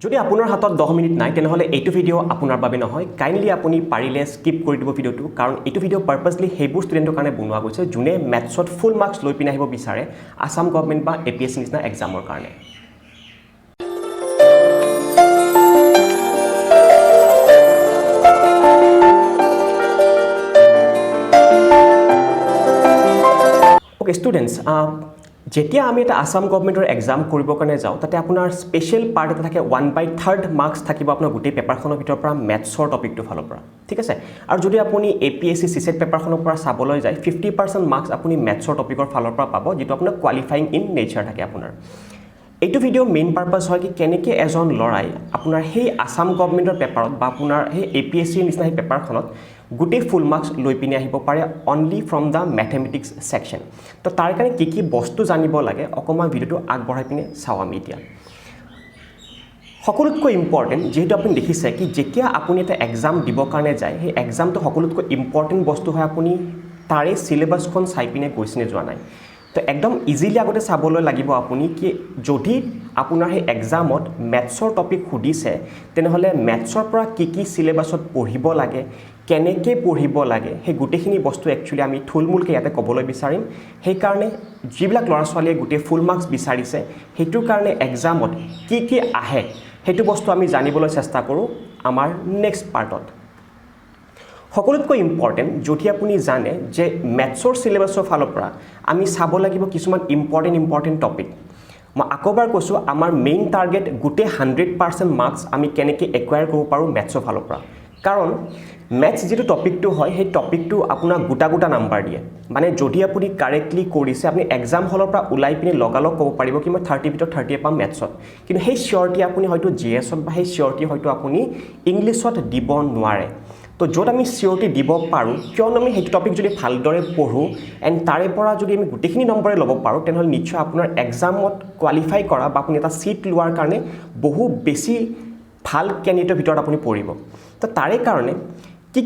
যদি আপোনাৰ হাতত 10 মিনিট নাই তেনেহলে এইটো ভিডিও আপোনাৰ বাবে নহয় কাইন্ডলি আপুনি পাৰিলে স্কিপ কৰি দিব ভিডিওটো কাৰণ এইটো ভিডিও পাৰপাসলি হেবোৰ ষ্টুডেন্টৰ কাৰণে বনোৱা গৈছে যোনে ম্যাথছত ফুল মাৰ্কস লৈ পিনে আহিব বিচাৰে আসাম গভৰ্ণমেণ্ট বা এপিএসসি নিচিনা এক্সামৰ কাৰণে ওকে স্টুডেন্টস যেতিয়া আমি এটা আসাম গভৰ্ণমেণ্টৰ এক্সাম কৰিব কাৰণে যাওঁ তাতে আপোনাৰ স্পেশাল পাৰ্ট এটা থাকে 1/3 মাৰ্কস থাকিব আপোনাৰ গোটেই পেপাৰখনৰ ভিতৰৰ পৰা ম্যাথছৰ টপিকটো ফালৰ পৰা ঠিক আছে আৰু যদি আপুনি এপিএসসি সিসেট পেপাৰখনৰ পৰা চাবলৈ যায় 50% মাৰ্কস আপুনি ম্যাথছৰ টপিকৰ ফালৰ পৰা পাব যেটো আপোনাৰ কোৱালিফাইং ইন নেচাৰ থাকে আপোনাৰ এইটো ভিডিও মেইন পাৰপাস হয় কি কেনেকে এজন লৰাই আপোনাৰ সেই আসাম গভৰ্ণমেণ্টৰ পেপাৰত বা আপোনাৰ সেই এপিএসসি নিচিনা সেই পেপাৰখনত গোটেই ফুল মাৰ্কস লৈ পিনে আহিব পাৰে only from da mathematics section তো তাৰ কাৰণে কি বস্তু জানিব লাগে অকমান ভিডিওটো আগবঢ়াই পিনে চাও আমি এতিয়া সকলোতকৈ ইম্পৰ্টেন্ট যেহেতু আপুনি দেখিছে কি যেতিয়া আপুনি এটা এক্সাম দিব কাৰণে যায় সেই এক্সামটো সকলোতকৈ ইম্পৰ্টেন্ট বস্তু হয় আপুনি তাৰে সিলেবাসখন চাই পিনে গৈছনে যোৱা নাই তো একদম ইজিলি আগতে চাবলৈ লাগিব আপুনি কি যদি আপোনাৰ সেই এক্সামত ম্যাথছৰ টপিক খুদিছে তেনেহলে ম্যাথছৰ পৰা কি সিলেবাসত পঢ়িব লাগে কেনেকে পঢ়িব লাগে সেই গুটেখিনি বস্তু একচুয়ালি আমি থুলমুলকে ইয়াতে কবলৈ বিচাৰিম সেই কাৰণে যিবিলাক লৰাছোৱালীয়ে গুটে ফুল মাৰ্কস বিচাৰিছে হেতুৰ কাৰণে এক্সামত কি আহে হেতু বস্তু আমি জানিবলৈ চেষ্টা কৰো আমাৰ নেক্সট পাৰ্টত সকলোতকৈ ইম্পৰ্টেন্ট যদি আপুনি জানে যে ম্যাথছৰ সিলেবাসৰ ফালৰ পৰা আমি চাব লাগিব কিছুমান ইম্পৰ্টেন্ট টপিক মই আকবাৰ কৈছো আমাৰ মেইন টাৰ্গেট গুটে 100% মাৰ্কস আমি কেনেকে একুৱায়াৰ কৰিব পাৰো ম্যাথছৰ ফালৰ পৰা কাৰণ ম্যাথছ যেটো টপিকটো হয় সেই টপিকটো আপোনাৰ গুটা নাম্বাৰ দিয়ে মানে যদি আপুনি কাৰেক্টলি কৰিছে আপুনি এক্সাম হলৰ পৰা উলাই পিনে লগালক ক'ব পাৰিব কি মই 30 ভিতৰত 30 পাম ম্যাথছত কিন্তু সেই শিওৰিটি আপুনি হয়তো জিএছত বা সেই শিওৰিটি হয়তো আপুনি ইংলিছত দিব নোৱাৰে তো যত আমি সিওৰিটি দিব পাৰো কিয়নো আমি হেতু টপিক যদি ভালদৰে পঢ়ো এন্ড তাৰে পৰা যদি আমি গুটেখিনি নম্বৰে ল'ব পাৰো তেনেহলে নিশ্চয় আপোনাৰ এক্সামত কোৱালিফাই কৰা বা আপুনি এটা সিট লোৱাৰ কাৰণে বহু বেছি ভাল ক্যান্ডিডেটৰ ভিতৰত আপুনি পঢ়িব তো তাৰে কাৰণে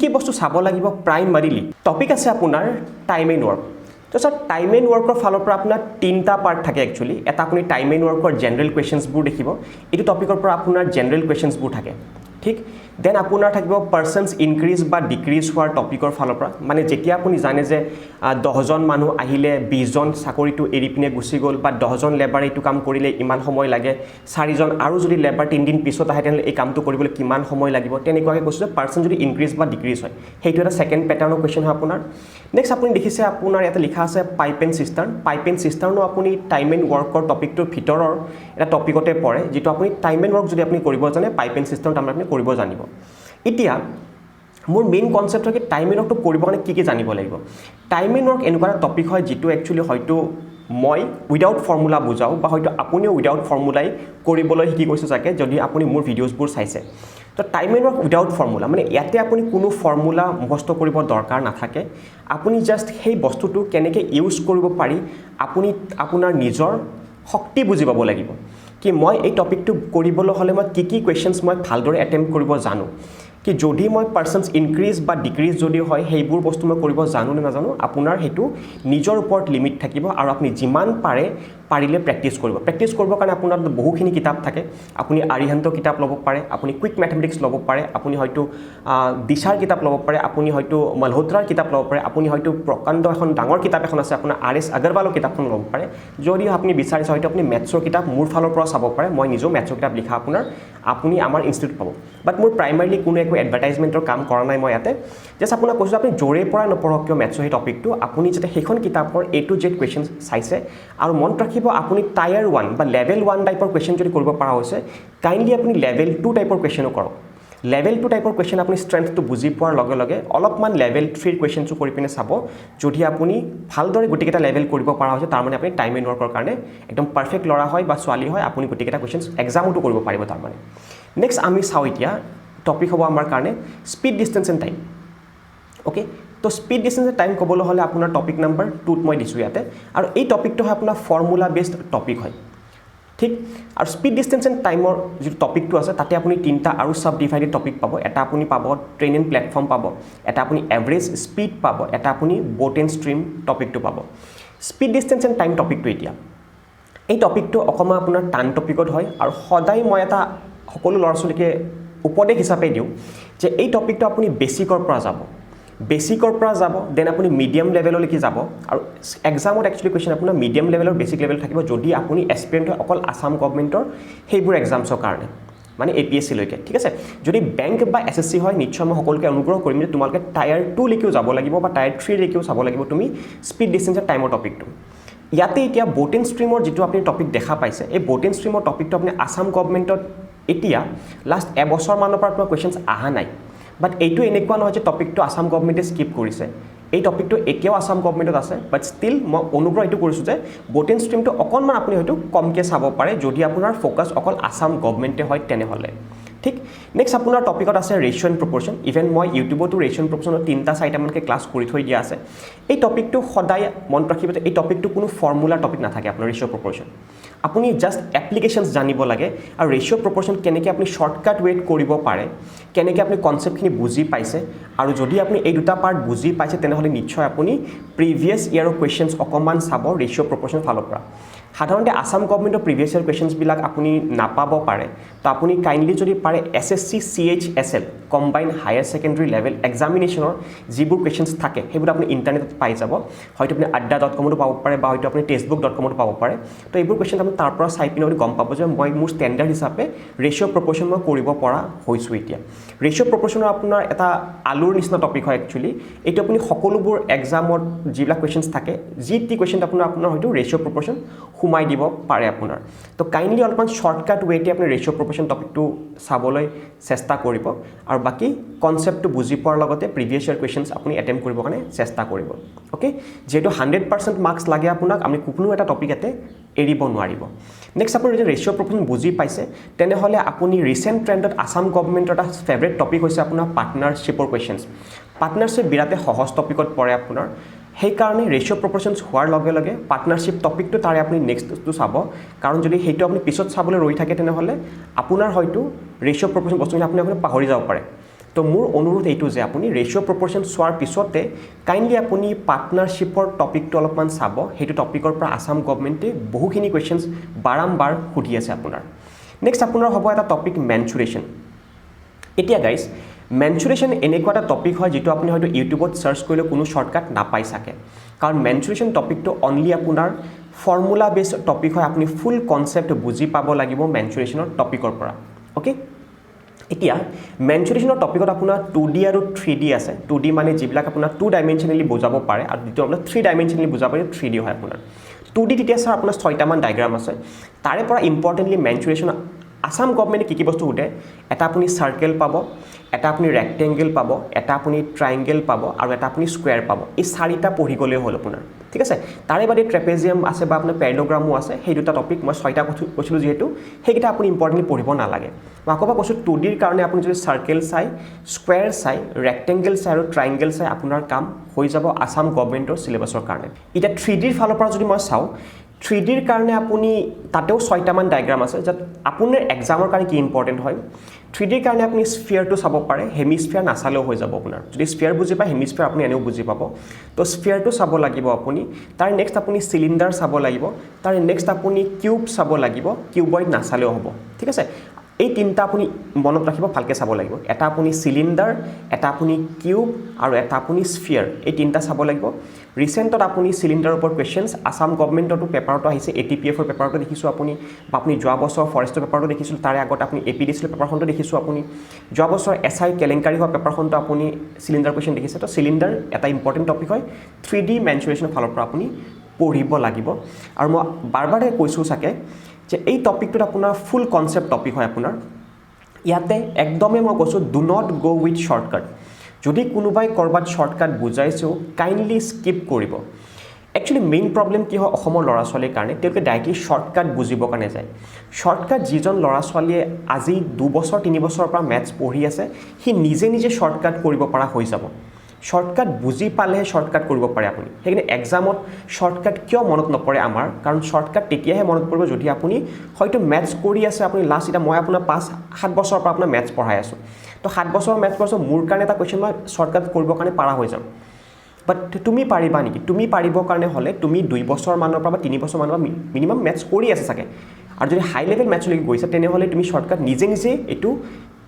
কি বস্তু চাব লাগিব প্ৰাইমাৰিলি টপিক আছে আপোনাৰ টাইম এণ্ড ওয়াৰ্ক তো স্যাৰ টাইম এণ্ড ওয়াৰ্কৰ ফালৰ পৰা আপোনাৰ তিনটা পাৰ্ট থাকে একচুয়ালি এটা আপুনি টাইম এণ্ড ওয়াৰ্কৰ জেনাৰেল কোৱেশ্চনছ বোৰ দেখিব এটো টপিকৰ পৰা আপোনাৰ জেনাৰেল কোৱেশ্চনছ বোৰ থাকে ঠিক দেন আপোনাৰ থাকিব পাৰ্সনস ইনক্ৰিজ বা ডিক্ৰিজ হোৱাৰ টপিকৰ ফালৰ পৰা মানে যেতিয়া আপুনি জানে যে 10 জন মানুহ আহিলে 20 জন চাকৰিটো এৰি পিনে গুছি গল বা 10 জন লেবাৰ এইটো কাম কৰিলে ইমান সময় লাগে 4 জন আৰু যদি লেবাৰ 3 দিন পিছত আহে তেনে এই কামটো কৰিবলৈ কিমান সময় লাগিব তেনেকুৱাকে কৈছো যে পাৰ্সন যদি ইনক্ৰিজ বা ডিক্ৰিজ হয় হেইটো এটা সেকেন্ড প্যাটাৰ্নৰ কোৱেশ্চন হয় আপোনাৰ নেক্সট আপুনি দেখিছে আপোনাৰ ইয়াতে লিখা আছে পাইপ এণ্ড সিস্টাৰ্নো আপুনি টাইম এণ্ড ওয়াৰ্কৰ টপিকটোৰ ভিতৰৰ এটা টপিকতে পৰে যেটো আপুনি টাইম এণ্ড ওয়াৰ্ক যদি আপুনি কৰিব জানে পাইপ এণ্ড সিস্টাৰ্ন আপুনি কৰিব জানিব এতিয়া মোৰ মেইন কনসেপ্ট হয় কি টাইম এণ্ড ওয়াৰ্কটো কৰিব কাৰণে কি জানিব লাগিব টাইম এণ্ড ওয়াৰ্ক এনেকুৱা এটা টপিক হয় যেটো একচুয়ালি হয়তো মই উইদাউট ফৰ্মুলা বুজাও বা হয়তো আপুনিও উইদাউট ফৰ্মুলাই কৰিবলৈ শিকি গৈছে চাগে যদি আপুনি মোৰ ভিডিওছবোৰ চাইছে তো time and work without formula মানে ইয়াতে আপুনি কোনো ফৰ্মুলা মুখস্থ কৰিব দৰকাৰ নাথাকে আপুনি জাস্ট সেই বস্তুটো কেনেকে ইউজ কৰিব পাৰি আপুনি আপোনাৰ নিজৰ শক্তি বুজি পাব লাগিব কি মই এই টপিকটো কৰিবলৈ হলে মই কি কোৱেশ্চনছ মই ভালদৰে অ্যাটেম্প কৰিব জানো কি যদি মই পাৰ্সনস ইনক্ৰিজ বা ডিক্ৰিজ যদি হয় হেইবোৰ বস্তু মই কৰিব জানো নে নাজানো আপোনাৰ হেতু নিজৰ ওপৰত লিমিট থাকিব আৰু আপুনি যিমান পাৰিলে প্ৰেক্টিস কৰিব কাৰণে আপোনাৰ বহুখিনি কিতাপ থাকে আপুনি আৰিহান্ত কিতাপ ল'ব পাৰে আপুনি কুইক ম্যাথমেটিক্স ল'ব পাৰে আপুনি হয়তো দিশাৰ কিতাপ ল'ব পাৰে আপুনি হয়তো মলহোত্ৰাৰ কিতাপ ল'ব পাৰে আপুনি হয়তো প্ৰকাণ্ড এখন ডাঙৰ কিতাপ এখন আছে আপোনাৰ আৰএছ আগৰৱালৰ কিতাপখন ল'ব পাৰে যদি আপুনি বিচাৰিছে হয়তো আপুনি ম্যাথছৰ কিতাপ মোৰ ফালৰ পৰা চাব পাৰে মই নিজে ম্যাথছৰ কিতাপ লিখা আপুনি আমাৰ ইনষ্টিটিউট পাব বাট মোৰ প্ৰাইমাৰিলি কোনো একো এডভাৰটাইজমেন্টৰ কাম কৰা নাই মই ইয়াতে জাস্ট আপোনাক কৈছো আপুনি জোৰে পৰা নপঢ়ক কিয় ম্যাথছৰ এই টপিকটো আপুনি যেতে সেইখন কিতাপৰ A to Z কোৱেশ্চনছ চাইছে আৰু মন ৰাখিব আপুনি টায়াৰ 1 বা লেভেল 1 টাইপৰ কোৱেশ্চন যদি কৰিব পৰা হৈছে কাইন্ডলি আপুনি লেভেল 2 টাইপৰ কোৱেশ্চনো কৰক লেভেল 2 টাইপৰ কোৱেশ্চন আপুনি ষ্ট্ৰেংথটো বুজি পোৱাৰ লগে লগে অলপমান লেভেল 3 কোৱেশ্চনছো কৰি পিনে চাব যদি আপুনি ভালদৰে গুটিকেটা লেভেল কৰিব পৰা হৈছে তাৰ মানে আপুনি টাইম এণ্ড ওয়াৰ্কৰ কাৰণে একদম পাৰফেক্ট লৰা হয় বা ছোৱালী হয় আপুনি গুটিকেটা কোৱেশ্চনছ এক্সামটো কৰিব পাৰিব তাৰ মানে নেক্সট আমি চাও এতিয়া টপিক হ'ব আমাৰ কাৰণে speed distance and time okay তো স্পীড ডিসটেন্স এণ্ড টাইম ক'বলৈ হলে আপোনাৰ টপিক নম্বৰ 2 মই দিছো ইয়াতে আৰু এই টপিকটো হয় আপোনাৰ ফৰ্মুলা বেসড টপিক হয় ঠিক আৰু স্পীড ডিসটেন্স এণ্ড টাইমৰ যে টপিকটো আছে তাতে আপুনি তিনটা আৰু সাব ডিভাইডেড টপিক পাব এটা আপুনি পাব ট্ৰেইন এণ্ড প্ল্যাটফৰ্ম পাব এটা আপুনি এভাৰেজ স্পীড পাব এটা আপুনি বোট এণ্ড ষ্ট্ৰীম টপিকটো পাব স্পীড ডিসটেন্স এণ্ড টাইম টপিকটো এতিয়া এই টপিকটো অকমা আপোনাৰ টান টপিকত হয় আৰু সদায় মই এটা সকলো ল'ৰা ছোৱালীকে উপদেশ হিচাপে দিওঁ যে এই টপিকটো আপুনি বেছিকৰ পৰা যাব বেছিকৰ পৰা যাব দেন আপুনি মিডিয়াম লেভেললৈকে যাব আৰু এক্সামত একচুৱেলি কুৱেশ্যন আপোনাৰ মিডিয়াম লেভেলৰ বেছিক লেভেল থাকিব যদি আপুনি এছপিৰেণ্ট হয় অকল আছাম গভৰ্ণমেণ্টৰ সেইবোৰ এক্সামছৰ কাৰণে মানে APSC-লৈকে ঠিক আছে যদি বেংক বা SSC হয় নিশ্চয় মই সকলোকে অনুগ্ৰহ কৰিম যে তোমালোকে টায়াৰ 2 লৈকেও যাব লাগিব বা টায়াৰ 3 লৈকেও চাব লাগিব তুমি স্পীড ডিষ্টেন্স এণ্ড টাইমৰ টপিকটো ইয়াতে এতিয়া বটেন ষ্ট্ৰীমৰ যিটো আপুনি টপিক দেখা পাইছে এই বটেন ষ্ট্ৰীমৰ টপিকটো আপুনি আছাম গভৰ্ণমেণ্টত এতিয়া লাষ্ট এবছৰমানৰ পৰা তোমাৰ কুৱেশ্যনছ অহা নাই বাট এইটো এনেকুৱা নহয় যে টপিকটো আছাম গভৰ্ণমেণ্টে স্কিপ কৰিছে এই টপিকটো এতিয়াও আছাম গভৰ্ণমেণ্টত আছে বাট ষ্টিল মই অনুগ্ৰহ এইটো কৰিছোঁ যে বটেন ষ্ট্ৰীমটো অকণমান আপুনি হয়তো কমকৈ চাব পাৰে যদি আপোনাৰ ফ'কাছ অকল আছাম গভৰ্ণমেণ্টে হয় তেনেহ'লে ঠিক নেক্সট আপোনাৰ টপিকত আছে ৰেচিঅ' এণ্ড প্ৰপৰ্শ্যন ইভেন মই ইউটিউবতো ৰেচিঅ' এণ্ড প্ৰপৰ্শ্যনৰ 3-4মানকৈ ক্লাছ কৰি থৈ দিয়া আছে এই টপিকটো সদায় মনত ৰাখিব যে এই টপিকটো কোনো ফৰ্মুলাৰ টপিক নাথাকে আপোনাৰ ৰেচিঅ' প্ৰপৰ্শ্যন আপুনি জাষ্ট এপ্লিকেশ্যনছ জানিব লাগে আৰু ৰেচিঅ' প্ৰপৰ্শ্যন কেনেকৈ আপুনি শ্বৰ্টকাট ৱেত কৰিব পাৰে কেনেকৈ আপুনি কনচেপ্টখিনি বুজি পাইছে আৰু যদি আপুনি এই দুটা পাৰ্ট বুজি পাইছে তেনেহ'লে নিশ্চয় আপুনি প্ৰিভিয়াছ ইয়াৰৰ কুৱেশ্যনছ অকণমান চাব ৰেচিঅ' প্ৰপৰ্শ্যন ফালৰ পৰা সাধাৰণতে আছাম গভৰ্ণমেণ্টৰ প্ৰিভিয়াছ ইয়াৰ কুৱেশ্যনছবিলাক আপুনি নাপাব পাৰে তো আপুনি কাইণ্ডলি যদি পাৰে SSC CHSL combined higher secondary level এক্সামিনেশ্যনৰ যিবোৰ কুৱেশ্যনছ থাকে সেইবোৰ আপুনি ইণ্টাৰনেটত পাই যাব হয়তো আপুনি adda.com-তো পাব পাৰে বা হয়তো আপুনি textbook.com-তো পাব পাৰে তো এইবোৰ কুৱেশ্যন আপুনি তাৰ পৰা চাই পিনে আপুনি গম পাব যে মই মোৰ ষ্টেণ্ডাৰ্ড হিচাপে ৰেচিঅ' প্ৰপৰ্শ্যন মই কৰিব পৰা হৈছোঁ এতিয়া ৰেচিঅ' প্ৰপৰ্শ্যনৰ আপোনাৰ এটা আলুৰ নিচিনা টপিক হয় একচুৱেলি এইটো আপুনি সকলোবোৰ এক্সামত যিবিলাক কুৱেশ্যনছ থাকে যি টি কুৱেশ্যন আপোনাৰ হয়তো ৰেচিঅ' প্ৰপৰ্শ্যন সোমাই দিব পাৰে আপোনাৰ তো কাইণ্ডলি অলপমান শ্বৰ্টকাট ৱেতে আপুনি ৰেচিঅ' প্ৰপৰ্শ্যন টপিকটো চাবলৈ চেষ্টা কৰিব আৰু বাকী কনচেপ্টটো বুজি পোৱাৰ লগতে প্ৰিভিয়াছ ইয়াৰ কুৱেশ্যনছ আপুনি এটেম্প কৰিবৰ কাৰণে চেষ্টা কৰিব অ'কে যিহেতু 100% মাৰ্কছ লাগে আপোনাক আমি কোনো এটা টপিক ইয়াতে এৰিব নোৱাৰিব নেক্সট আপুনি যদি ৰেচিঅ' প্ৰপৰ্শ্যন বুজি পাইছে তেনেহ'লে আপুনি ৰিচেণ্ট ট্ৰেণ্ডত আছাম গভৰ্ণমেণ্টৰ এটা ফেভৰেট টপিক হৈছে আপোনাৰ পাৰ্টনাৰশ্বিপৰ কুৱেশ্যনছ পাৰ্টনাৰশ্বিপ বিৰাটে সহজ টপিকত পৰে আপোনাৰ সেইকাৰণে ৰেচিঅ' প্ৰপৰ্শ্যনছ হোৱাৰ লগে লগে পাৰ্টনাৰশ্বিপ টপিকটো তাৰে আপুনি নেক্সটটো চাব কাৰণ যদি সেইটো আপুনি পিছত চাবলৈ ৰৈ থাকে তেনেহ'লে আপোনাৰ হয়তো ৰেচিঅ' প্ৰপৰ্শ্যন বস্তুখিনি আপুনি পাহৰি যাব পাৰে তো মোৰ অনুৰোধ এইটো যে আপুনি ৰেচিঅ' প্ৰপৰ্শ্যন চোৱাৰ পিছতে কাইণ্ডলি আপুনি পাৰ্টনাৰশ্বিপৰ টপিকটো অলপমান চাব সেইটো টপিকৰ পৰা আছাম গভৰ্ণমেণ্টে বহুখিনি কুৱেশ্যনছ বাৰম্বাৰ সুধি আছে আপোনাৰ নেক্সট আপোনাৰ হ'ব এটা টপিক মেনচুৰেশ্যন এতিয়া গাইজ মেনচুৰেশ্যন এনেকুৱা এটা টপিক হয় যিটো আপুনি হয়তো ইউটিউবত চাৰ্চ কৰিলে কোনো শ্বৰ্টকাট নাপাই চাগে কাৰণ মেনচুৰেশ্যন টপিকটো অনলি আপোনাৰ ফৰ্মুলা বেছড টপিক হয় আপুনি ফুল কনচেপ্ট বুজি পাব লাগিব মেনচুৰেশ্যনৰ টপিকৰ পৰা অ'কে এতিয়া মেনচুৰেশ্যনৰ টপিকত আপোনাৰ 2D আৰু 3D আছে 2D মানে যিবিলাক আপোনাৰ 2 ডাইমেনশ্যনেলি বুজাব পাৰে আৰু যিটো আপোনাৰ 3 ডাইমেনশ্যনেলি বুজাব পাৰে 3D হয় আপোনাৰ 2D তেতিয়া ছাৰ আপোনাৰ 6টামান ডায়েগ্ৰাম আছে তাৰে পৰা ইম্পৰ্টেণ্টলি মেনচুৰেশ্যন আছাম গভৰ্ণমেণ্টে কি বস্তু সোধে এটা আপুনি চাৰ্কেল পাব এটা আপুনি ৰেক্টেংগল পাব এটা আপুনি ট্ৰাইংগল পাব আৰু এটা আপুনি স্কুৱেৰ পাব এই 4টা পঢ়ি গ'লেই হ'ল আপোনাৰ ঠিক আছে তাৰে বাদে ট্ৰেপেজিয়াম আছে বা আপোনাৰ পেৰাগ্ৰামো আছে সেই দুটা টপিক মই 6টা কৈছিলোঁ যিহেতু সেইকেইটা আপুনি ইম্পৰ্টেণ্টলি পঢ়িব নালাগে মই আকৌ কৈছোঁ 2Dৰ কাৰণে আপুনি যদি চাৰ্কেল চাই স্কুৱেৰ চাই ৰেক্টেংগল চাই আৰু ট্ৰাইংগল চাই আপোনাৰ কাম হৈ যাব আছাম গভৰ্ণমেণ্টৰ চিলেবাছৰ কাৰণে এতিয়া 3Dৰ ফালৰ পৰা যদি মই চাওঁ 3Dৰ কাৰণে আপুনি তাতেও 6টামান ডায়েগ্ৰাম আছে য'ত আপোনাৰ এক্সামৰ কাৰণে কি ইম্পৰ্টেণ্ট হয় 3Dৰ কাৰণে আপুনি স্ফিয়াৰটো চাব পাৰে হেমিস্ফিয়াৰ নাচালেও হৈ যাব আপোনাৰ যদি স্ফিয়াৰ বুজি পায় হেমিস্ফিয়াৰ আপুনি এনেও বুজি পাব তো স্ফিয়াৰটো চাব লাগিব আপুনি তাৰ নেক্সট আপুনি চিলিণ্ডাৰ চাব লাগিব তাৰ নেক্সট আপুনি কিউব চাব লাগিব কিউবইড নাচালেও হ'ব ঠিক আছে এই তিনিটা আপুনি মনত ৰাখিব ভালকৈ চাব লাগিব এটা আপুনি চিলিণ্ডাৰ এটা আপুনি কিউব আৰু এটা আপুনি স্ফিয়াৰ এই তিনিটা চাব লাগিব ৰিচেণ্টত আপুনি চিলিণ্ডাৰৰ ওপৰত কুৱেশ্যনছ আছাম গভৰ্ণমেণ্টতো পেপাৰতো আহিছে ATPFৰ পেপাৰতো দেখিছোঁ আপুনি বা আপুনি যোৱা বছৰ ফৰেষ্টৰ পেপাৰতো দেখিছোঁ তাৰে আগত আপুনি APDCৰ পেপাৰখনতো দেখিছোঁ আপুনি যোৱা বছৰ SI কেলেংকাৰী হোৱা পেপাৰখনতো আপুনি চিলিণ্ডাৰ কুৱেশ্যন দেখিছে তো চিলিণ্ডাৰ এটা ইম্পৰ্টেণ্ট টপিক হয় 3D মেনচুৰেশ্যনৰ ফালৰ পৰা আপুনি পঢ়িব লাগিব আৰু মই বাৰে কৈছোঁ চাগে যে এই টপিকটোত আপোনাৰ ফুল কনচেপ্ট টপিক হয় আপোনাৰ ইয়াতে একদমেই মই কৈছোঁ ডু নট গ' উইথ শ্বৰ্টকাট যদি কোনোবাই ক'ৰবাত শ্বৰ্টকাট বুজাইছেও কাইণ্ডলি স্কিপ কৰিব একচুৱেলি মেইন প্ৰব্লেম কি হয় অসমৰ ল'ৰা ছোৱালীৰ কাৰণে তেওঁলোকে ডাইৰেক্টলি শ্বৰ্টকাট বুজিবৰ কাৰণে যায় শ্বৰ্টকাট যিজন ল'ৰা ছোৱালীয়ে আজি 2 বছৰ 3 বছৰৰ পৰা মেথছ পঢ়ি আছে সি নিজে নিজে শ্বৰ্টকাট কৰিব পৰা হৈ যাব শ্বৰ্টকাট বুজি পালেহে শ্বৰ্টকাট কৰিব পাৰে আপুনি সেইকাৰণে এক্সামত শ্বৰ্টকাট কিয় মনত নপৰে আমাৰ কাৰণ শ্বৰ্টকাট তেতিয়াহে মনত পৰিব যদি আপুনি হয়তো মেথছ কৰি আছে আপুনি লাষ্ট এতিয়া মই আপোনাৰ 5-7 বছৰৰ পৰা আপোনাৰ মেথছ পঢ়াই আছোঁ তো 7 বছৰৰ মেথছ পঢ়াইছোঁ মোৰ কাৰণে এটা কুৱেশ্যন মই শ্বৰ্টকাট কৰিবৰ কাৰণে পাৰা হৈ যাম বাট তুমি পাৰিবা নেকি তুমি পাৰিবৰ কাৰণে হ'লে তুমি 2 বছৰমানৰ পৰা বা 3 বছৰমানৰ পৰা মিনিমাম মেথছ কৰি আছে চাগে আৰু যদি হাই লেভেল মেথছলৈকে গৈছা তেনেহ'লে তুমি শ্বৰ্টকাট নিজে নিজে এইটো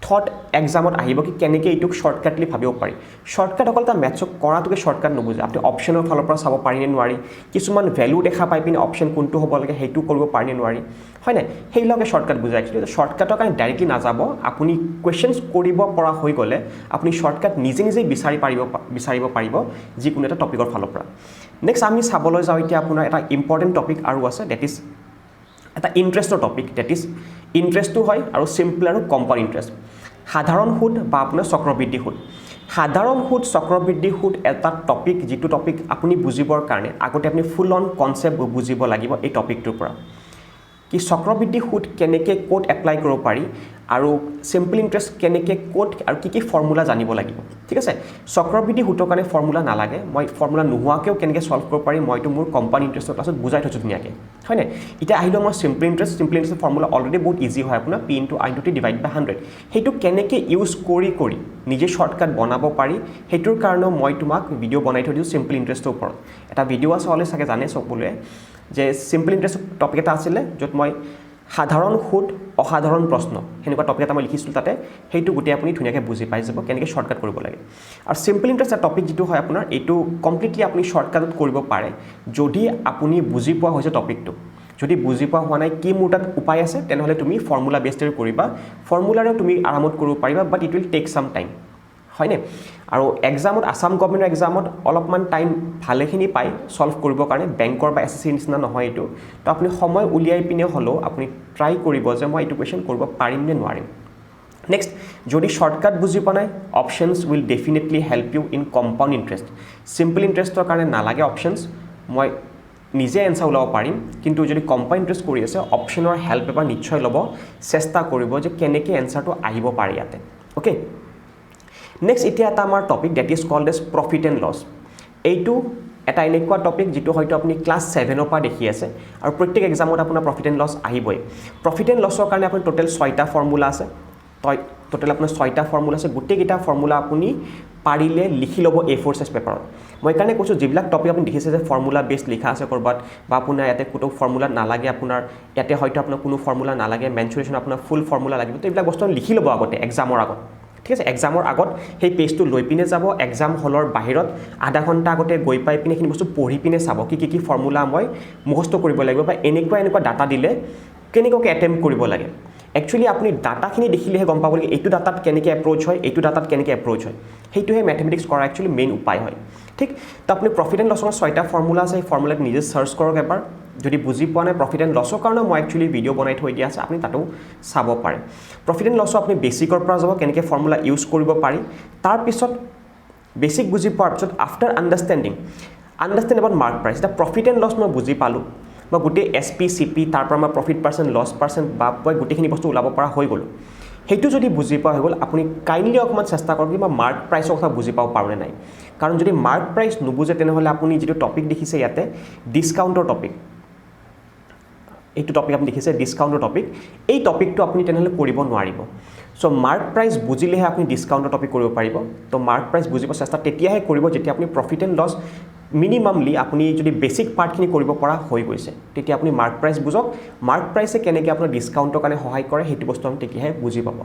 থট এক্সামত আহিব কি কেনেকৈ এইটোক শ্বৰ্টকাটলি ভাবিব পাৰি শ্বৰ্টকাট অকল এটা মেথছক কৰাটোকে শ্বৰ্টকাট নুবুজে আপুনি অপশ্যনৰ ফালৰ পৰা চাব পাৰিনে নোৱাৰি কিছুমান ভেলু দেখা পাই পিনে অপশ্যন কোনটো হ'ব লাগে সেইটো কৰিব পাৰিনে নোৱাৰি হয় নাই সেইবিলাকে শ্বৰ্টকাট বুজায় একচুৱেলি শ্বৰ্টকাটৰ কাৰণে ডাইৰেক্টলি নাযাব আপুনি কুৱেশ্যনছ কৰিব পৰা হৈ গ'লে আপুনি শ্বৰ্টকাট নিজে নিজেই বিচাৰিব পাৰিব যিকোনো এটা টপিকৰ ফালৰ পৰা নেক্সট আমি চাবলৈ যাওঁ এতিয়া আপোনাৰ এটা ইম্পৰ্টেণ্ট টপিক আৰু আছে ডেট ইজ এটা ইণ্টাৰেষ্টৰ টপিক ডেট ইজ ইণ্টাৰেষ্টটো হয় আৰু চিম্পল আৰু কম্পাউণ্ড ইণ্টাৰেষ্ট সাধাৰণ সুদ বা আপোনাৰ চক্ৰবৃদ্ধি সুদ সাধাৰণ সুদ চক্ৰবৃদ্ধি সুদ এটা টপিক যিটো টপিক আপুনি বুজিবৰ কাৰণে আগতে আপুনি ফুল অন কনচেপ্ট বুজিব লাগিব এই টপিকটোৰ পৰা কি চক্ৰবৃদ্ধি সুদ কেনেকৈ ক'ত এপ্লাই কৰিব পাৰি আৰু চিম্পল ইণ্টাৰেষ্ট কেনেকৈ ক'ত আৰু কি ফৰ্মুলা জানিব লাগিব ঠিক আছে চক্ৰবৃদ্ধি সুদৰ কাৰণে ফৰ্মুলা নালাগে মই ফৰ্মুলা নোহোৱাকৈও কেনেকৈ চল্ভ কৰিব পাৰি মইতো মোৰ কম্পাউণ্ড ইণ্টাৰেষ্টৰ ক্লাছত বুজাই থৈছোঁ ধুনীয়াকৈ হয়নে এতিয়া আহিলোঁ মই চিম্পল ইণ্টাৰেষ্ট ফৰ্মুলা অলৰেডি বহুত ইজি হয় আপোনাৰ P × I × T / 100 সেইটো কেনেকৈ ইউজ কৰি নিজে শ্বৰ্টকাট বনাব পাৰি সেইটোৰ কাৰণেও মই তোমাক ভিডিঅ' বনাই থৈ দিছোঁ চিম্পল ইণ্টাৰেষ্টৰ ওপৰত এটা ভিডিঅ' আছে অলৰেডি চাগে জানে সকলোৱে যে চিম্পল ইণ্টাৰেষ্ট টপিক এটা আছিলে য'ত মই সাধাৰণ সুদ অসাধাৰণ প্ৰশ্ন সেনেকুৱা টপিক এটা মই লিখিছিলোঁ তাতে সেইটো গোটেই আপুনি ধুনীয়াকৈ বুজি পাই যাব কেনেকৈ শ্বৰ্টকাট কৰিব লাগে আৰু চিম্পল ইণ্টাৰেষ্ট এটা টপিক যিটো হয় আপোনাৰ এইটো কমপ্লিটলি আপুনি শ্বৰ্টকাটত কৰিব পাৰে যদি আপুনি বুজি পোৱা হৈছে টপিকটো যদি বুজি পোৱা হোৱা নাই কি মোৰ তাত উপায় আছে তেনেহ'লে তুমি ফৰ্মুলা বেছড কৰিবা ফৰ্মুলাৰেও তুমি আৰামত কৰিব পাৰিবা but it will take some time হয়নে আৰু এক্সামত আসাম গভৰ্ণমেণ্টৰ এক্সামত অলপমান টাইম ভালেখিনি পায় চল্ভ কৰিবৰ কাৰণে বেংকৰ বা SSC নিচিনা নহয় এইটো তো আপুনি সময় উলিয়াই পিনে হ'লেও আপুনি ট্ৰাই কৰিব যে মই এইটো কুৱেশ্যন কৰিব পাৰিম নে নোৱাৰিম নেক্সট যদি শ্বৰ্টকাট বুজি পোৱা নাই options will definitely help you in compound interest simple ইণ্টাৰেষ্টৰ কাৰণে নালাগে অপশ্যনছ মই নিজে এনচাৰ ওলাব পাৰিম কিন্তু যদি কম্পাউণ্ড ইণ্টাৰেষ্ট কৰি আছে অপশ্যনৰ হেল্প এবাৰ নিশ্চয় ল'ব চেষ্টা কৰিব যে কেনেকৈ এনচাৰটো আহিব পাৰে ইয়াতে অ'কে নেক্সট এতিয়া এটা আমাৰ topic that is called as profit and loss এইটো এটা এনেকুৱা টপিক যিটো হয়তো আপুনি ক্লাছ 7ৰ পৰা দেখি আছে আৰু প্ৰত্যেক এক্সামত আপোনাৰ প্ৰফিট এণ্ড লছ আহিবই প্ৰফিট এণ্ড লছৰ কাৰণে আপোনাৰ টোটেল 6টা ফৰ্মুলা আছে টোটেল আপোনাৰ 6টা ফৰ্মুলা আছে গোটেইকেইটা ফৰ্মুলা আপুনি পাৰিলে লিখি ল'ব A4 সাইজ পেপাৰত মই কাৰণে কৈছোঁ যিবিলাক টপিক আপুনি দেখিছে যে ফৰ্মুলা বেছ লিখা আছে ক'ৰবাত বা আপোনাৰ ইয়াতে কোনো ফৰ্মুলা নালাগে আপোনাৰ ইয়াতে হয়তো আপোনাৰ কোনো ফৰ্মুলা নালাগে মেনচুৰেশ্যন আপোনাৰ ফুল ফৰ্মুলা লাগিব তো এইবিলাক বস্তু লিখি ল'ব আগতে এক্সামৰ আগত ঠিক আছে এক্সামৰ আগত সেই পেজটো লৈ পিনে যাব এক্সাম হলৰ বাহিৰত আধা ঘণ্টা আগতে গৈ পাই পিনে এইখিনি বস্তু পঢ়ি পিনে চাব কি ফৰ্মুলা মই মুখস্থ কৰিব লাগিব বা এনেকুৱা ডাটা দিলে কেনেকৈ এটেম্প কৰিব লাগে একচুৱেলি আপুনি ডাটাখিনি দেখিলেহে গম পাব লাগে এইটো ডাটাত কেনেকৈ এপ্ৰ'চ হয় এইটো ডাটাত কেনেকৈ এপ্ৰ'চ হয় সেইটোহে মেথমেটিক্স কৰা একচুৱেলি মেইন উপায় হয় ঠিক তো আপুনি প্ৰফিট এণ্ড লছৰ 6টা ফৰ্মুলা আছে সেই ফৰ্মুলাত নিজে চাৰ্চ কৰক এবাৰ যদি বুজি পোৱা নাই প্ৰফিট এণ্ড লছৰ কাৰণেও মই একচুৱেলি ভিডিঅ' বনাই থৈ দিয়া আছে আপুনি তাতো চাব পাৰে প্ৰফিট এণ্ড লছৰ আপুনি বেছিকৰ পৰা যাব কেনেকৈ ফৰ্মুলা ইউজ কৰিব পাৰি তাৰপিছত বেছিক বুজি পোৱাৰ পিছত after understand about mark price এতিয়া প্ৰফিট এণ্ড লছ মই বুজি পালোঁ বা গোটেই SP CP তাৰ পৰা মই প্ৰফিট পাৰ্চেণ্ট লছ পাৰ্চেণ্ট বা মই গোটেইখিনি বস্তু ওলাব পৰা হৈ গ'লোঁ সেইটো যদি বুজি পোৱা হৈ গ'ল আপুনি কাইণ্ডলি অকণমান চেষ্টা কৰক কিবা মাৰ্ক প্ৰাইচৰ কথা বুজি পাব পাৰোঁনে নাই কাৰণ যদি মাৰ্ক প্ৰাইচ নুবুজে তেনেহ'লে আপুনি যিটো টপিক দেখিছে ইয়াতে ডিছকাউণ্টৰ টপিক এইটো টপিক আপুনি দেখিছে ডিছকাউণ্টৰ টপিক এই টপিকটো আপুনি তেনেহ'লে কৰিব নোৱাৰিব চ' মাৰ্ক প্ৰাইচ বুজিলেহে আপুনি ডিছকাউণ্টৰ টপিক কৰিব পাৰিব তো মাৰ্ক প্ৰাইচ বুজিব চেষ্টা তেতিয়াহে কৰিব যেতিয়া আপুনি প্ৰফিট এণ্ড লছ মিনিমামলি আপুনি যদি বেছিক পাৰ্টখিনি কৰিব পৰা হৈ গৈছে তেতিয়া আপুনি মাৰ্ক প্ৰাইচ বুজক মাৰ্ক প্ৰাইচে কেনেকৈ আপোনাৰ ডিছকাউণ্টৰ কাৰণে সহায় কৰে সেইটো বস্তু আপুনি তেতিয়াহে বুজি পাব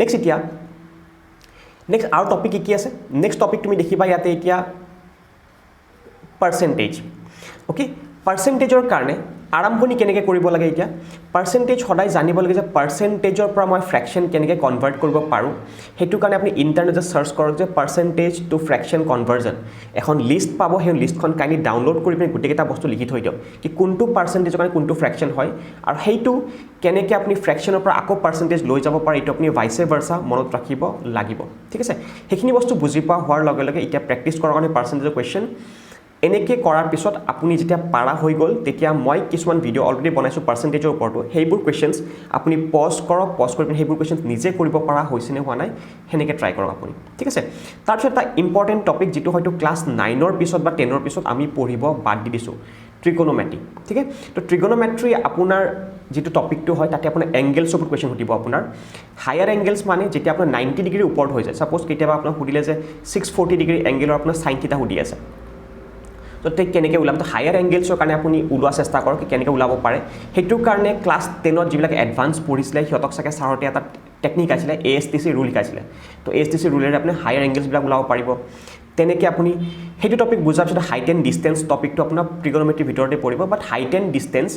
নেক্সট আৰু টপিক কি আছে নেক্সট টপিক তুমি দেখিবা ইয়াতে এতিয়া পাৰ্চেণ্টেজ অ'কে পাৰ্চেণ্টেজৰ কাৰণে আৰম্ভণি কেনেকৈ কৰিব লাগে এতিয়া পাৰ্চেণ্টেজ সদায় জানিব লাগে যে পাৰ্চেণ্টেজৰ পৰা মই ফ্ৰেকশ্যন কেনেকৈ কনভাৰ্ট কৰিব পাৰোঁ সেইটো কাৰণে আপুনি ইণ্টাৰনেটত চাৰ্চ কৰক যে পাৰ্চেণ্টেজ টু ফ্ৰেকশ্যন কনভাৰ্জন এখন লিষ্ট পাব সেই লিষ্টখন কাইণ্ডলি ডাউনলোড কৰি পিনে গোটেইকেইটা বস্তু লিখি থৈ দিয়ক কি কোনটো পাৰ্চেণ্টেজৰ কাৰণে কোনটো ফ্ৰেকশ্যন হয় আৰু সেইটো কেনেকৈ আপুনি ফ্ৰেকশ্যনৰ পৰা আকৌ পাৰ্চেণ্টেজ লৈ যাব পাৰে এইটো আপুনি ভাইচে ভাৰ্চা মনত ৰাখিব লাগিব ঠিক আছে সেইখিনি বস্তু বুজি পোৱা হোৱাৰ লগে লগে এতিয়া প্ৰেক্টিছ কৰাৰ কাৰণে পাৰ্চেণ্টেজৰ কুৱেশ্যন এনেকৈ কৰাৰ পিছত আপুনি যেতিয়া পাৰা হৈ গ'ল তেতিয়া মই কিছুমান ভিডিঅ' অলৰেডি বনাইছোঁ পাৰ্চেণ্টেজৰ ওপৰতো সেইবোৰ কুৱেশ্যনছ আপুনি পজ কৰক পজ কৰি পিনে সেইবোৰ কুৱেশ্যনছ নিজে কৰিব পৰা হৈছে নে হোৱা নাই সেনেকৈ ট্ৰাই কৰক আপুনি ঠিক আছে তাৰপিছত এটা ইম্পৰ্টেণ্ট টপিক যিটো হয়তো ক্লাছ 9ৰ পিছত বা 10ৰ পিছত আমি পঢ়িব বাদ দি দিছোঁ ট্ৰিগন'মেট্ৰি ঠিক আছে তো ট্ৰিগন'মেট্ৰি আপোনাৰ যিটো টপিকটো হয় তাতে আপোনাৰ এংগেলছৰ ওপৰত কুৱেশ্যন সুধিব আপোনাৰ হায়াৰ এংগেলছ মানে যেতিয়া আপোনাৰ 90 ডিগ্ৰীৰ ওপৰত হৈ যায় ছাপ'জ কেতিয়াবা আপোনাক সুধিলে যে 640 ডিগ্ৰী এংগেলৰ আপোনাৰ সাইন থিটা সুধি আছে তো ঠিক কেনেকৈ ওলাব তো হায়াৰ এংগেলছৰ কাৰণে আপুনি ওলোৱা চেষ্টা কৰক কেনেকৈ ওলাব পাৰে সেইটোৰ কাৰণে ক্লাছ 10ত যিবিলাক এডভান্স পঢ়িছিলে সিহঁতক চাগে ছাৰহঁতে এটা টেকনিক আছিলে ASTC ৰুল শিকাইছিলে তো ASTC ৰুলেৰে আপুনি হায়াৰ এংগেলছবিলাক ওলাব পাৰিব তেনেকৈ আপুনি সেইটো টপিক বুজাৰ পিছত হাইট এণ্ড ডিষ্টেঞ্চ টপিকটো আপোনাৰ ট্ৰিগনোমেট্ৰিৰ ভিতৰতে পৰিব বাট হাইট এণ্ড ডিষ্টেঞ্চ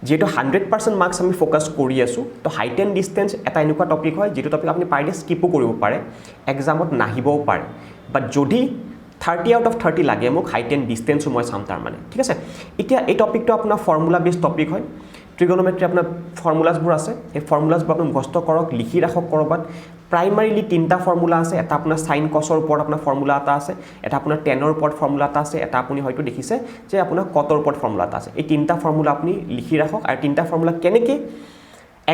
যেটো 100% মাৰ্কস আমি ফোকাস কৰি আছো তো হাইট এণ্ড ডিষ্টেঞ্চ এটা এনেকুৱা টপিক হয় যেটো টপিক আপুনি পাৰিলে স্কিপো কৰিব পাৰে এক্সামত নাহিবও পাৰে বাট যদি 30 আউট অফ 30 লাগে মোক হাইট এণ্ড ডিষ্টেঞ্চো মই চাম তাৰ মানে ঠিক আছে এতিয়া এই টপিকটো আপোনাৰ ফৰ্মুলা বেস টপিক হয় ট্ৰিগনোমেট্ৰি আপোনাৰ ফৰ্মুলাছবোৰ আছে এই ফৰ্মুলাছবোৰ আপুনি মুখস্থ কৰক লিখি ৰাখক কৰবাত প্ৰাইমাৰিলি তিনটা ফৰ্মুলা আছে এটা আপোনাৰ সাইন কসৰ ওপৰত আপোনাৰ ফৰ্মুলা এটা আছে এটা আপোনাৰ টেনৰ ওপৰত ফৰ্মুলা এটা আছে এটা আপুনি হয়তো দেখিছে যে আপোনাৰ কটৰ ওপৰত ফৰ্মুলা এটা আছে এই তিনটা ফৰ্মুলা আপুনি লিখি ৰাখক আৰু তিনটা ফৰ্মুলা কেনেকৈ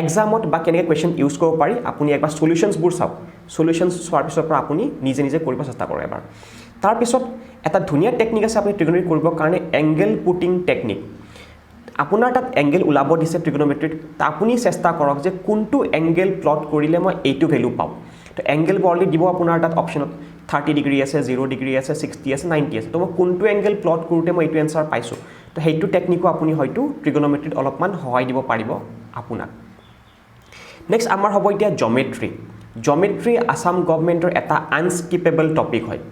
এক্সামত বা কেনেকৈ কোৱেশ্চন ইউজ কৰিব পাৰি আপুনি একবাৰ সলিউশনছবোৰ চাওক সলিউশনছ চোৱাৰ পিছৰ পৰা আপুনি নিজে নিজে কৰিব চেষ্টা কৰক এবাৰ তাৰ পিছত এটা ধুনীয়া টেকনিক আছে আপুনি ট্ৰিগনোমেট্ৰি কৰিবৰ কাৰণে এংগেল পুটিং টেকনিক আপোনাৰ তাত এংগেল ওলাব দিছে ট্ৰিগনোমেট্ৰিত তা আপুনি চেষ্টা কৰক যে কোনটো এংগেল প্লট কৰিলে মই এইটো ভ্যালু পাওঁ তো এংগেল বৰ্লি দিব আপোনাৰ তাত অপচনত 30 ডিগ্ৰী আছে 0 ডিগ্ৰী আছে 60 আছে 90 আছে তো মই কোনটো এংগেল প্লট কৰোতে মই এইটো এনসাৰ পাইছো তো সেইটো টেকনিকো আপুনি হয়তো ট্ৰিগনোমেট্ৰিত অলপমান সহায় দিব পাৰিব আপোনাক নেক্সট আমাৰ হ'ব এতিয়া জিঅমেট্ৰি আসাম গভৰ্ণমেণ্টৰ এটা আনস্কিপেবল টপিক হয়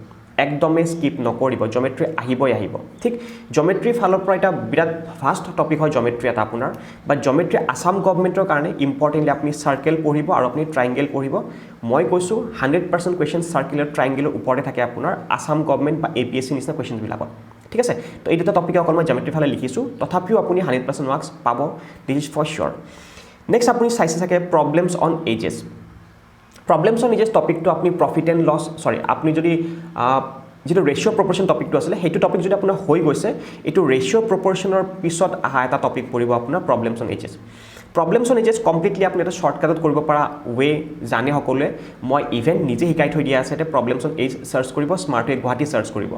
একদমে স্কিপ নকৰিব জিঅমেট্ৰি আহিব ঠিক জিঅমেট্ৰি ফালৰ পৰা এটা বিৰাট ফাষ্ট টপিক হয় জিঅমেট্ৰি এটা আপোনাৰ বা জিঅমেট্ৰি আসাম গভৰ্ণমেণ্টৰ কাৰণে ইম্পৰ্টেন্টলি আপুনি সাৰ্কেল পঢ়িব আৰু আপুনি ট্ৰায়াঙ্গেল পঢ়িব মই কৈছো 100% কোৱেশ্চন সাৰ্কেল আৰু ট্ৰায়াঙ্গেলৰ ওপৰতে থাকে আপোনাৰ আসাম গভৰ্ণমেণ্ট বা APSC নিচিনা কোৱেশ্চন বিলাকত ঠিক আছে তো এই দুটা টপিক অকল মই জিঅমেট্ৰি ফালে লিখিছো তথাপিও আপুনি 100% মাৰ্কস পাব দিস ইজ ফৰ শিওৰ নেক্সট আপুনি চাইছে থাকে problems on ages problems on ages টপিকটো আপুনি প্ৰফিট এণ্ড লছ সৰি আপুনি যদি যেটো ৰেশিও প্ৰপৰশন টপিকটো আছিল হেতু টপিক যদি আপোনাৰ হৈ গৈছে এটো ৰেশিও প্ৰপৰশনৰ পিছত আহা এটা টপিক পৰিব আপোনাৰ প্ৰবলেমছ অন এজেছ কমপ্লিটলি আপুনি এটা শৰ্টকাটত কৰিব পৰা ওয়ে জানে সকলোৱে মই ইভেন্ট নিজে শিকাই থৈ দিয়া আছে এটা প্ৰবলেমছ অন এজ সাৰ্চ কৰিব স্মাৰ্ট ওয়ে গুৱাহাটী সাৰ্চ কৰিব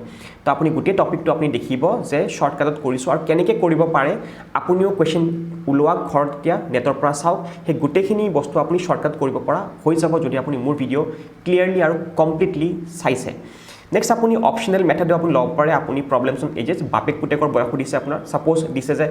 তো আপুনি গোটেই টপিকটো আপুনি দেখিব যে শৰ্টকাটত কৰিছো আৰু কেনেকৈ কৰিব পাৰে আপুনিও কোৱেশ্চন উলোৱা ঘৰত দিয়া নেটৰ পৰা চাওক হে গোটেইখিনি বস্তু আপুনি শৰ্টকাট কৰিব পৰা হৈ যাব যদি আপুনি মোৰ ভিডিও ক্লিয়াৰলি আৰু কমপ্লিটলি চাইছে নেক্সট আপুনি অপশনাল মেথডে আপুনি লব পাৰে আপুনি প্ৰবলেমছ অন এজেছ বাপেক পুতেকৰ বয়স দিছে আপোনাৰ সাপোজ দিছে যে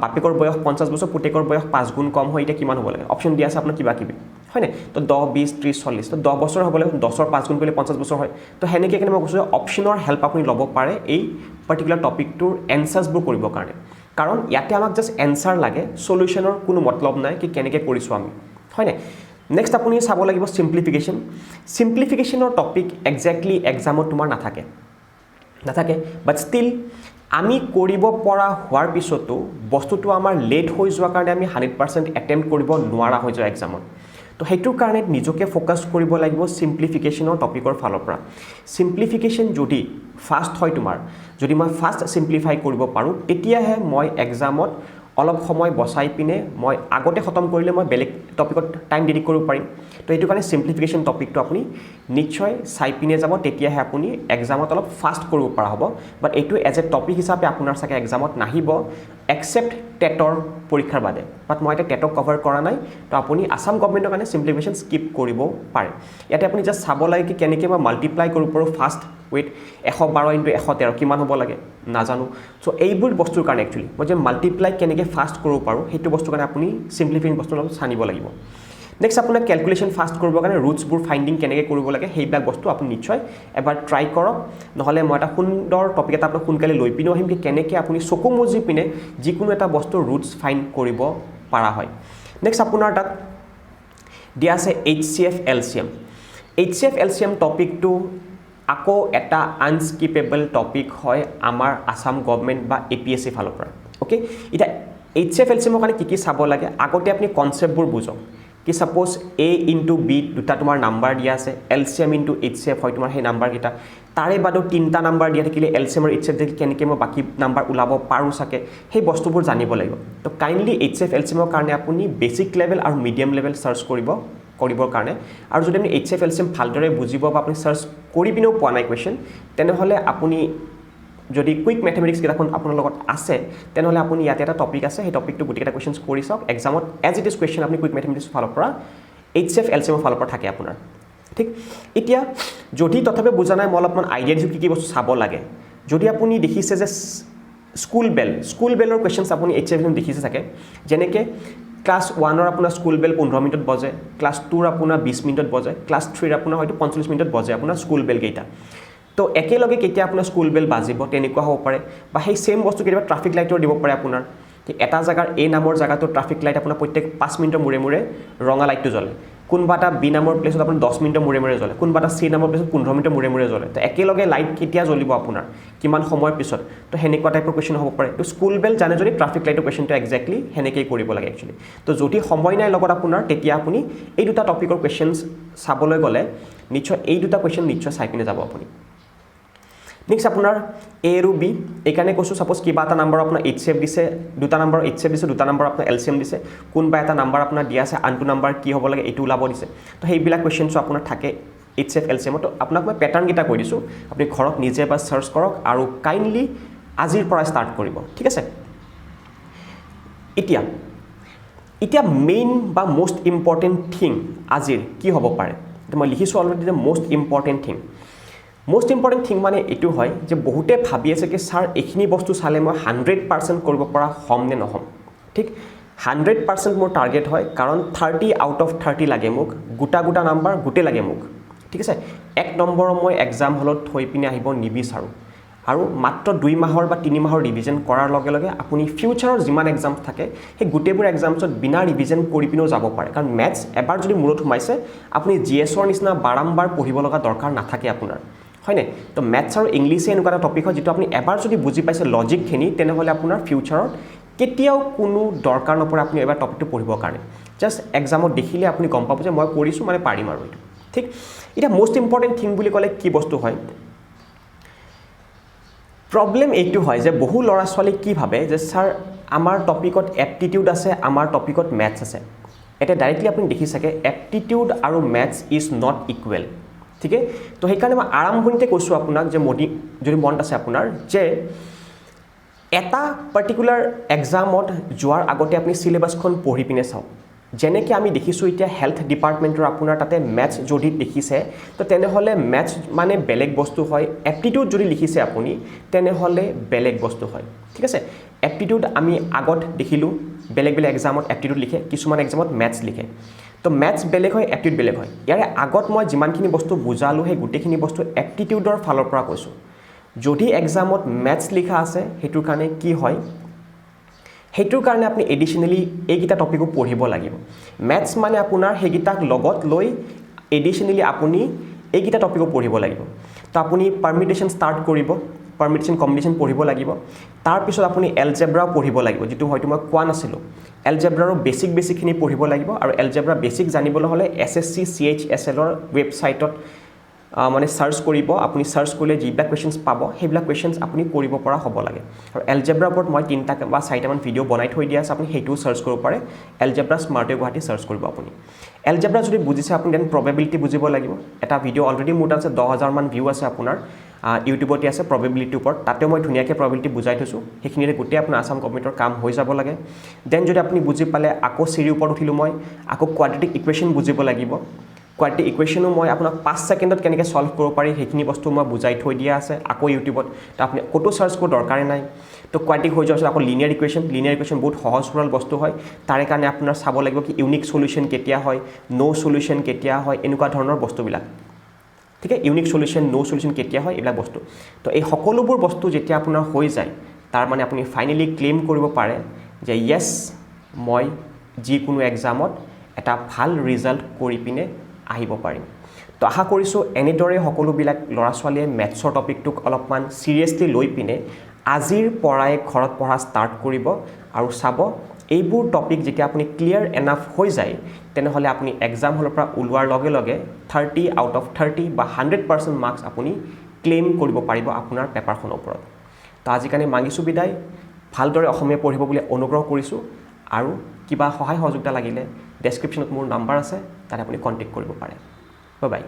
বাপেকৰ বয়স 50 বছৰ পুতেকৰ বয়স 5 গুণ কম হয় এটা কিমান হ'ব লাগে অপশন দিয়া আছে আপোনাৰ কিবা কিবি হয়নে তো 10 20 30 40 তো 10 বছৰ হ'ব লাগে 10ৰ 5 গুণ কৰিলে 50 বছৰ হয় তো হেনেকে কেনে মই কৈছো অপশনৰ হেল্প আপুনি ল'ব পাৰে এই পাৰ্টিকুলাৰ টপিকটোৰ এনসাৰ্ছবোৰ কৰিবৰ কাৰণে কাৰণ ইয়াতে আমাক জাস্ট এনসাৰ লাগে সলিউশনৰ কোনো মতলব নাই কি কেনেকৈ কৰিছো আমি হয়নে নেক্সট আপুনি চাব লাগিব সিম্পলিফিকেশনৰ টপিক এক্স্যাক্টলি এক্সামত তোমাৰ নাথাকে বাট ষ্টিল আমি কৰিব পৰা হোৱাৰ পিছতো বস্তুটো আমাৰ লেট হৈ যোৱাৰ কাৰণে আমি 100% এটেম্প্ট কৰিব নোৱাৰা হৈ যায় এক্সামত তো হেতুৰ কাৰণে নিজকে ফোকাস কৰিব লাগিব সিম্পলিফিকেশনৰ টপিকৰ ফালৰ পৰা সিম্পলিফিকেশন যদি ফাষ্ট হয় তোমাৰ যদি মই ফাষ্ট সিম্পলিফাই কৰিব পাৰো তেতিয়াহে মই এক্সামত অলপ সময় বসাই পিনে মই আগতে খতম কৰিলে মই বেলেগ টপিকত টাইম ডেডিকেট কৰিব পাৰিম তো এইটো কাৰণে সিম্পলিফিকেশন টপিকটো আপুনি নিশ্চয় চাই পিনে যাব তেতিয়াহে আপুনি এক্সামত অলপ ফাষ্ট কৰিব পৰা হ'ব বাট এইটো এজ এ টপিক হিচাপে আপোনাৰ সাকে এক্সামত নাহিব এক্সেপ্ট টেটৰ পৰীক্ষাৰ বাদে বাট মই এটা টেটক কভাৰ কৰা নাই তো আপুনি আসাম গভৰ্ণমেণ্টৰ কাৰণে সিম্পলিফিকেশন স্কিপ কৰিব পাৰে ইয়াতে আপুনি জাস্ট চাব লাগে কি কেনেকৈ মই মাল্টিপ্লাই কৰিব পাৰো ফাষ্ট উইথ 112 * 113 কিমান হ'ব লাগে নাজানো সো এইবোৰ বস্তুৰ কাৰণে একচুয়ালি মই যে মাল্টিপ্লাই কেনেকৈ ফাষ্ট কৰিব পাৰো হেতু বস্তুৰ কাৰণে আপুনি সিম্পলিফাইং বস্তুৰ অলপ জানিব লাগিব নেক্সট আপোনাৰ ক্যালকুলেশন ফাষ্ট কৰিবৰ কাৰণে ৰুটছবোৰ ফাইন্ডিং কেনেকৈ কৰিব লাগে সেইবিলাক বস্তু আপুনি নিশ্চয় এবাৰ ট্ৰাই কৰক নহলে মই এটা সুন্দৰ টপিক এটা আপোনাক সোনকালে লৈ পিনে আহিম কি কেনেকৈ আপুনি চকু মুজি পিনে যিকোনো এটা বস্তু ৰুটছ ফাইন্ড কৰিব পৰা হয় নেক্সট আপোনাৰ তাত দিয়া আছে HCF LCM টপিকটো আকৌ এটা আনস্কিপেবল টপিক হয় আমাৰ আসাম গভৰ্ণমেণ্ট বা APSC ফালৰ পৰা ওকে এটা HCF LCM কাৰণে কি চাব লাগে আগতে আপুনি কনসেপ্টবোৰ বুজক কি সাপোজ A * B দুটা তোমাৰ নাম্বাৰ দিয়া আছে LCM * HCF হয় তোমাৰ সেই নাম্বাৰ কিটা তাৰে বাদো তিনটা নাম্বাৰ দিয়া থাকিলে LCM আৰু HCF দেখি কেনেকৈ মই বাকি নাম্বাৰ উলাব পাৰো সাকে সেই বস্তুবোৰ জানিব লাগিব তো কাইন্ডলি HCF LCM কাৰণে আপুনি বেসিক লেভেল আৰু মিডিয়াম লেভেল সাৰ্চ কৰিবৰ কাৰণে আৰু যদি আপুনি HCF LCM ভালদৰে বুজিব বা আপুনি সাৰ্চ কৰি পিনেও পোৱা নাই কোৱেশ্চন তেনেহলে আপুনি যদি কুইক ম্যাথমেটিক্স কিতাপখন আপোনাৰ লগত আছে তেনেহলে আপুনি ইয়াতে এটা টপিক আছে সেই টপিকটো গুটিকেটা কোৱেশ্চনছ কৰি চাওক এক্সামত এজ ইট ইজ কোৱেশ্চন আপুনি কুইক ম্যাথমেটিক্স ফালৰ পৰা HCF LCM ফালৰ পৰা থাকে আপোনাৰ ঠিক এতিয়া যদি তথাপি বুজা নাই মই অলপমান আইডিয়া দিছো কি বস্তু চাব লাগে যদি আপুনি দেখিছে যে স্কুল বেলৰ কুৱেশ্যনছ আপুনি HCF দেখিছে চাগে যেনেকৈ ক্লাছ 1ৰ আপোনাৰ স্কুল বেল 15 মিনিটত বজে ক্লাছ 2ৰ আপোনাৰ 20 মিনিটত বজে ক্লাছ 3ৰ আপোনাৰ হয়তো 45 মিনিটত বজে আপোনাৰ স্কুল বেল কেইটা তো একেলগে কেতিয়া আপোনাৰ স্কুল বেল বাজিব তেনেকুৱা হ'ব পাৰে বা সেই সেম বস্তু কেতিয়াবা ট্ৰাফিক লাইটৰ দিব পাৰে আপোনাৰ এটা জাগাৰ A নামৰ জাগাটো ট্ৰাফিক লাইট আপোনাৰ প্ৰত্যেক 5 মিনিটৰ মূৰে মূৰে ৰঙা লাইটটো জ্বলে কোনবা এটা B নামৰ প্লেছত আপোনাৰ 10 মিনিটৰ মূৰে মূৰে জ্বলে কোনবা এটা C নামৰ প্লেছত 15 মিনিটৰ মূৰে মূৰে জ্বলে তো একেলগে লাইট কেতিয়া জ্বলিব আপোনাৰ কিমান সময়ৰ পিছত তো হেনেকুৱা টাইপৰ কোৱেশ্চন হ'ব পাৰে তো স্কুল বেল জানে যদি ট্ৰাফিক লাইটৰ কোৱেশ্চনটো এক্স্যাক্টলি হেনেকেই কৰিব লাগে একচুয়ালি তো যদি সময় নাই লগত আপোনাৰ তেতিয়া আপুনি এই দুটা টপিকৰ কোৱেশ্চনছ চাবলৈ গলে নিশ্চয় এই দুটা কোৱেশ্চন নিশ্চয় চাই পিনে যাব আপুনি নেক্সট আপোনাৰ A আৰু B এখানে কৈছো সাপোজ কিবা এটা নাম্বাৰ আপোনাৰ HCF দিছে দুটা নাম্বাৰ HCF দিছে দুটা নাম্বাৰ আপোনাৰ LCM দিছে কোনবা এটা নাম্বাৰ আপোনাৰ দিয়া আছে আনটো নাম্বাৰ কি হ'ব লাগে এটো ওলাব দিছে তো সেইবিলাক কোৱেশ্চনছ আপোনাৰ থাকে HCF LCM তো আপোনাক মই প্যাটাৰ্ন কিটা কৈ দিছো আপুনি ঘৰত নিজে বা সাৰ্চ কৰক আৰু কাইন্ডলি আজিৰ পৰা ষ্টাৰ্ট কৰিব ঠিক আছে এতিয়া মেইন বা মোস্ট ইম্পৰ্টেন্ট থিং আজিৰ কি হ'ব পাৰে তো মই লিখিছো অলৰেডি যে most important thing most important thing মানে এটো হয় যে বহুতে ভাবি আছে কি স্যাৰ এখিনি বস্তু চালে মই 100% কৰিব পৰা হম নে নহম ঠিক 100% মোৰ টাৰ্গেট হয় কাৰণ 30 আউট অফ 30 লাগে মোক গুটা নাম্বাৰ গুটে লাগে মোক ঠিক আছে এক নম্বৰ মই এক্সাম হলত থৈ পিনে আহিব নিবিচাৰো আৰু মাত্ৰ 2 মাহৰ বা 3 মাহৰ ৰিভিজন কৰাৰ লগে লগে আপুনি ফিউচাৰৰ যিমান এক্সামছ থাকে সেই গুটেবোৰ এক্সামছত বিনা ৰিভিজন কৰি পিনেও যাব পাৰে কাৰণ ম্যাথছ এবাৰ যদি মূৰত সোমাইছে আপুনি জিএছৰ নিচিনা বাৰম্বাৰ পঢ়িব লগা দৰকাৰ নাথাকে আপোনাৰ হয়নে তো ম্যাথছ আৰু ইংলিশে এনেকুৱা এটা টপিক হয় যেটো আপুনি এবাৰ যদি বুজি পাইছে লজিকখিনি তেনেহলে আপোনাৰ ফিউচাৰত কেতিয়াও কোনো দৰকাৰ নপৰে আপুনি এবাৰ টপিকটো পঢ়িবৰ কাৰণে জাস্ট এক্সামত দেখিলে আপুনি গম পাব যে মই কৰিছো মানে পাৰিম আৰু এটো ঠিক এটা মোস্ট ইম্পৰ্টেন্ট থিং বুলি ক'লে কি বস্তু হয় প্ৰবলেম এইটো হয় যে বহু লৰা ছোৱালী কি ভাবে যে স্যাৰ আমাৰ টপিকত এপ্টিটিউড আছে আমাৰ টপিকত ম্যাথছ আছে এটা ডাইৰেক্টলি আপুনি দেখি সকে এপ্টিটিউড আৰু ম্যাথছ ইজ নট ইকুৱেল ঠিক আছে তো সেই কাৰণে মই আৰম্ভণিতে কৈছো আপোনাক যে যদি মন আছে আপোনাৰ যে এটা পাৰ্টিকুলাৰ এক্সামত যোৱাৰ আগতে আপুনি সিলেবাসখন পঢ়ি পিনে চাওক যেনেকৈ আমি দেখিছো এতিয়া হেলথ ডিপাৰ্টমেন্টৰ আপোনাৰ তাতে ম্যাথছ যদি দেখিছে তো তেনেহলে ম্যাথছ মানে বেলেগ বস্তু হয় এপ্টিটিউড যদি লিখিছে আপুনি তেনেহলে বেলেগ বস্তু হয় ঠিক আছে এপ্টিটিউড আমি আগত দেখিলো বেলেগ এক্সামত এপ্টিটিউড লিখে কিছুমান এক্সামত ম্যাথছ লিখে তো ম্যাথছ বেলেগ হয় এপ্টিটিউড বেলেগ হয় ইয়াৰে আগত মই যিমানখিনি বস্তু বুজালো সেই গুটেখিনি বস্তু এপ্টিটিউডৰ ফালৰ পৰা কৈছো যদি এক্সামত ম্যাথছ লিখা আছে হেতুৰ কাৰণে কি হয় হেতুৰ কাৰণে আপুনি এডিশনালি এইকিটা টপিকও পঢ়িব লাগিব ম্যাথছ মানে আপোনাৰ হেগিটাক লগত লৈ এডিশনালি আপুনি এইকিটা টপিকও পঢ়িব লাগিব তো আপুনি পাৰমিটেশন ষ্টাৰ্ট কৰিব পাৰমিটেশন কম্বিনেশন পঢ়িব লাগিব তাৰ পিছত আপুনি এলজেব্ৰা পঢ়িব লাগিব যেটো হয়তো মই কোৱা নাছিলো এলজেব্ৰাৰ বেসিকখিনি পঢ়িব লাগিব আৰু এলজেব্ৰা বেসিক জানিবলৈ হলে SSC CHSL ৰ ৱেবসাইটত মানে সাৰ্চ কৰিব আপুনি সাৰ্চ কৰিলে যিবিলাক কোৱেশ্চনছ পাব সেইবিলাক কোৱেশ্চনছ আপুনি কৰিব পৰা হ'ব লাগে আৰু এলজেব্ৰাৰ ওপৰত মই 3টা বা 4টা মান ভিডিও বনাই থৈ দিয়া আছে আপুনি হেইটো সাৰ্চ কৰিব পাৰে এলজেব্ৰা স্মাৰ্ট গুৱাহাটী সাৰ্চ কৰিব আপুনি এলজেব্ৰা যদি বুজিছে আপুনি দেন প্ৰবাবিলিটি বুজিব লাগিব এটা ভিডিও অলৰেডি মোৰ আছে 10000 মান ভিউ আছে আপোনাৰ ইউটিউবতে আছে প্ৰবাবিলিটি ওপৰত তাতে মই ধুনিয়াকৈ প্ৰবাবিলিটি বুজাই থৈছো সেইখিনিৰে গোটেই আপোনাৰ আসাম কম্পিউটাৰ কাম হৈ যাব লাগে দেন যদি আপুনি বুজি পালে আকৌ সিৰি ওপৰত উঠিলো মই আকৌ কোৱাড্ৰেটিক ইকুৱেশ্যন বুজিব লাগিব কোৱাড্ৰেটিক ইকুৱেশ্যনো মই আপোনাক 5 সেকেন্ডত কেনেকৈ সলভ কৰিব পাৰি সেইখিনি বস্তু মই বুজাই থৈ দিয়া আছে আকৌ ইউটিউবত তা আপুনি কটো সাৰ্চ কৰিব দৰকাৰ নাই তো কোৱাড্ৰেটিক হৈ যোৱাৰ আকৌ লিনিয়াৰ ইকুৱেশ্যন বহুত সহজ সৰল বস্তু হয় তাৰে কাৰণে আপোনাৰ চাব লাগিব কি ইউনিক সলিউশন কেতিয়া হয় নো সলিউশন কেতিয়া হয় এনেকুৱা ধৰণৰ বস্তুবিলাক ঠিক আছে ইউনিক সলিউশন নো সলিউশন কেতিয়া হয় এইবিলাক বস্তু তো এই সকলোবোৰ বস্তু যেতিয়া আপোনাৰ হৈ যায় তাৰ মানে আপুনি ফাইনালি ক্লেম কৰিব পাৰে যে ইয়েস মই যি কোনো এক্সামত এটা ভাল ৰিজাল্ট কৰি পিনে আহিব পাৰিম তো আশা কৰিছো এনেদৰে সকলোবিলাক লৰা ছোৱালীয়ে ম্যাথছৰ টপিকটোক অলপমান সিৰিয়াসলি লৈ পিনে আজিৰ পৰাই ঘৰত পঢ়া ষ্টাৰ্ট কৰিব আৰু চাব এইবোৰ টপিক যেতিয়া আপুনি ক্লিয়াৰ এনাফ হৈ যায় তেনেহলে আপুনি এক্সাম হলৰ পৰা উলোৱাৰ লগে লগে 30 আউট অফ 30 বা 100% মাৰ্কস আপুনি ক্লেম কৰিব পাৰিব আপোনাৰ পেপাৰখনৰ ওপৰত তো আজি কাৰণে মাগিছো বিদায় ভালদৰে অসমীয়া পঢ়িব বুলি অনুগ্ৰহ কৰিছো আৰু কিবা সহায় সহযোগিতা লাগিলে ডেসক্ৰিপচনত মোৰ নাম্বাৰ আছে তাতে আপুনি কন্টাক্ট কৰিব পাৰে বাই বাই